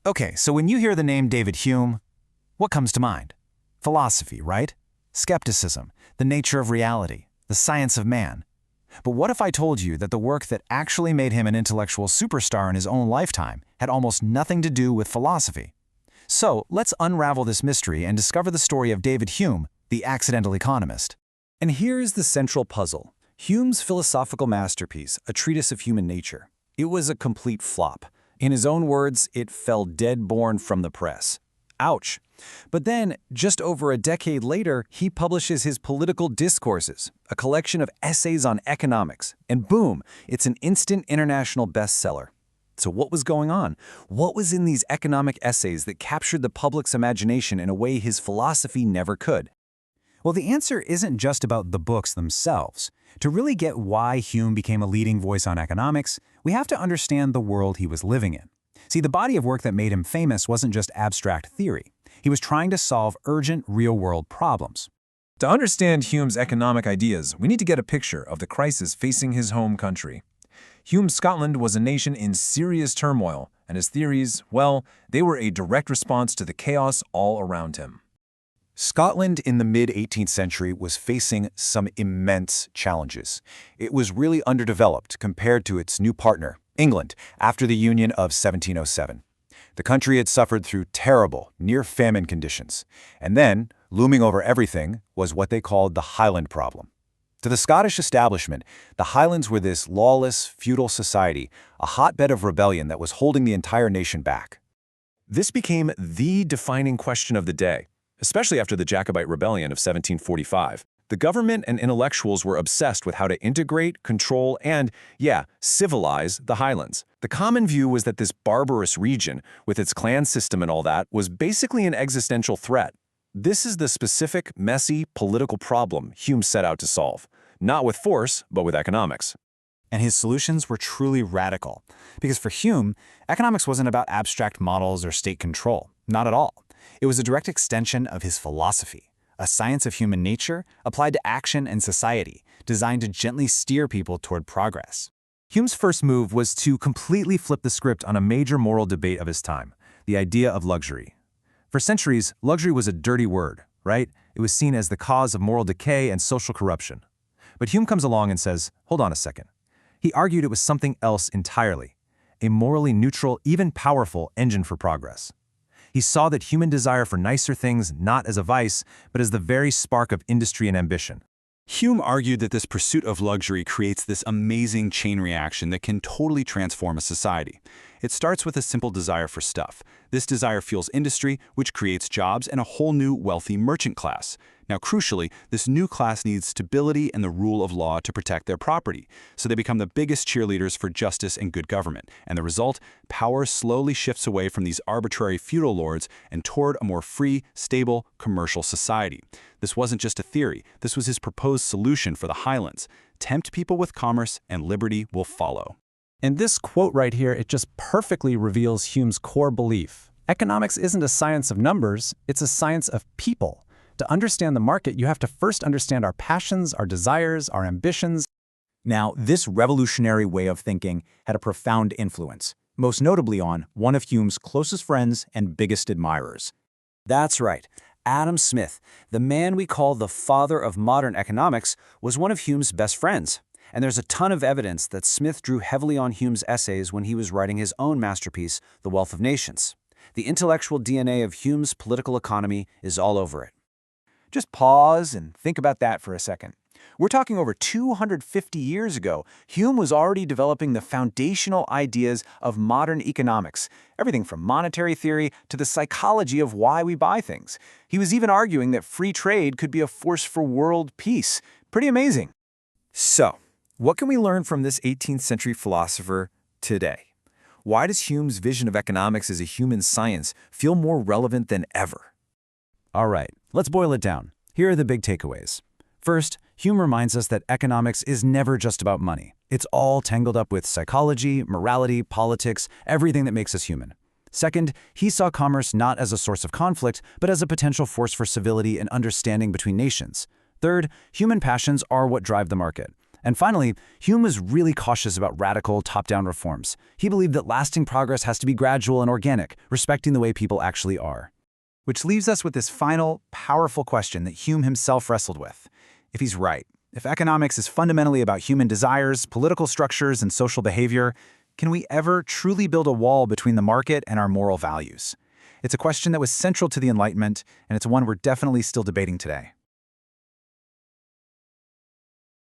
Okay, so when you hear the name David Hume, what comes to mind? Philosophy, right? Skepticism, the nature of reality, the science of man. But what if I told you that the work that actually made him an intellectual superstar in his own lifetime had almost nothing to do with philosophy? So let's unravel this mystery and discover the story of David Hume, the accidental economist. And here's the central puzzle. Hume's philosophical masterpiece, A Treatise of Human Nature. It was a complete flop. In his own words, it fell dead-born from the press. Ouch. But then, just over a decade later, he publishes his Political Discourses, a collection of essays on economics. And boom, it's an instant international bestseller. So what was going on? What was in these economic essays that captured the public's imagination in a way his philosophy never could? Well, the answer isn't just about the books themselves. To really get why Hume became a leading voice on economics, we have to understand the world he was living in. See, the body of work that made him famous wasn't just abstract theory. He was trying to solve urgent, real-world problems. To understand Hume's economic ideas, we need to get a picture of the crisis facing his home country. Hume's Scotland was a nation in serious turmoil, and his theories, well, they were a direct response to the chaos all around him. Scotland in the mid-18th century was facing some immense challenges. It was really underdeveloped compared to its new partner, England, after the Union of 1707. The country had suffered through terrible, near-famine conditions. And then, looming over everything, was what they called the Highland problem. To the Scottish establishment, the Highlands were this lawless, feudal society, a hotbed of rebellion that was holding the entire nation back. This became the defining question of the day, especially after the Jacobite Rebellion of 1745. The government and intellectuals were obsessed with how to integrate, control, and, civilize the Highlands. The common view was that this barbarous region, with its clan system and all that, was basically an existential threat. This is the specific, messy, political problem Hume set out to solve. Not with force, but with economics. And his solutions were truly radical. Because for Hume, economics wasn't about abstract models or state control. Not at all. It was a direct extension of his philosophy, a science of human nature applied to action and society, designed to gently steer people toward progress. Hume's first move was to completely flip the script on a major moral debate of his time, the idea of luxury. For centuries, luxury was a dirty word, right? It was seen as the cause of moral decay and social corruption. But Hume comes along and says, hold on a second. He argued it was something else entirely, a morally neutral, even powerful engine for progress. He saw that human desire for nicer things not as a vice, but as the very spark of industry and ambition. Hume argued that this pursuit of luxury creates this amazing chain reaction that can totally transform a society. It starts with a simple desire for stuff. This desire fuels industry, which creates jobs and a whole new wealthy merchant class. Now, crucially, this new class needs stability and the rule of law to protect their property, so they become the biggest cheerleaders for justice and good government. And the result? Power slowly shifts away from these arbitrary feudal lords and toward a more free, stable, commercial society. This wasn't just a theory. This was his proposed solution for the Highlands. Tempt people with commerce, and liberty will follow. And this quote right here, it just perfectly reveals Hume's core belief. Economics isn't a science of numbers, it's a science of people. To understand the market, you have to first understand our passions, our desires, our ambitions. Now, this revolutionary way of thinking had a profound influence, most notably on one of Hume's closest friends and biggest admirers. That's right. Adam Smith, the man we call the father of modern economics, was one of Hume's best friends. And there's a ton of evidence that Smith drew heavily on Hume's essays when he was writing his own masterpiece, The Wealth of Nations. The intellectual DNA of Hume's political economy is all over it. Just pause and think about that for a second. We're talking over 250 years ago. Hume was already developing the foundational ideas of modern economics, everything from monetary theory to the psychology of why we buy things. He was even arguing that free trade could be a force for world peace. Pretty amazing. So, what can we learn from this 18th century philosopher today? Why does Hume's vision of economics as a human science feel more relevant than ever? All right, let's boil it down. Here are the big takeaways. First, Hume reminds us that economics is never just about money. It's all tangled up with psychology, morality, politics, everything that makes us human. Second, he saw commerce not as a source of conflict, but as a potential force for civility and understanding between nations. Third, human passions are what drive the market. And finally, Hume was really cautious about radical top-down reforms. He believed that lasting progress has to be gradual and organic, respecting the way people actually are. Which leaves us with this final, powerful question that Hume himself wrestled with. If he's right, if economics is fundamentally about human desires, political structures, and social behavior, can we ever truly build a wall between the market and our moral values? It's a question that was central to the Enlightenment, and it's one we're definitely still debating today.